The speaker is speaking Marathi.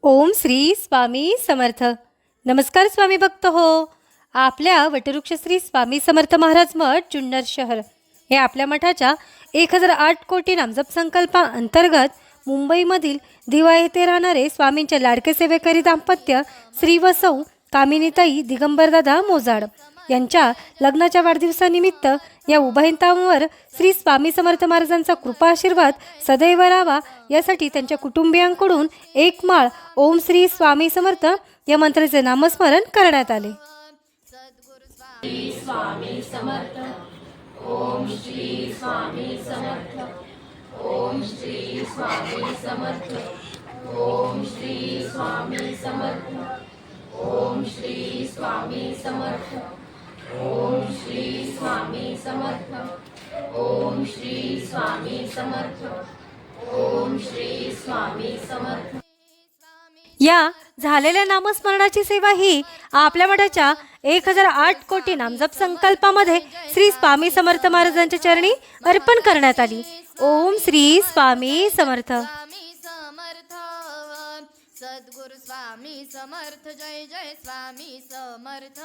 ओम श्री स्वामी समर्थ. नमस्कार स्वामी भक्त हो. आपल्या वटवृक्ष श्री स्वामी समर्थ महाराज मठ जुन्नर शहर हे आपल्या मठाच्या 1008 कोटी नामजप संकल्पा अंतर्गत मुंबईमधील दिवा येथे राहणारे स्वामींचे लाडके सेवेकरी दाम्पत्य श्री व सौ कामिनीताई दिगंबरदादा मोजाड यांच्या लग्नाच्या वाढदिवसानिमित्त या उभयतांवर श्री स्वामी समर्थ महाराजांचा कृपा आशीर्वाद सदैव राहावा यासाठी त्यांच्या कुटुंबियांकडून एक माळ ओम श्री स्वामी समर्थ या मंत्राचे नामस्मरण करण्यात आले. स्वामी समर्थ. ओम श्री स्वामी समर्थ. ओम श्री स्वामी समर्थ. ओम श्री स्वामी समर्थ. ओम श्री स्वामी समर्थ. ओम श्री स्वामी समर्थ. ओम श्री स्वामी समर्थ. ओम श्री स्वामी समर्थ. या झालेल्या नामस्मरणाची सेवा ही आपल्या मठाच्या 1008 कोटी नामजप संकल्पामध्ये श्री स्वामी समर्थ महाराजांच्या चरणी अर्पण करण्यात आली. ओम श्री स्वामी समर्थ. सद्गुरु स्वामी समर्थ. जय जय स्वामी समर्थ.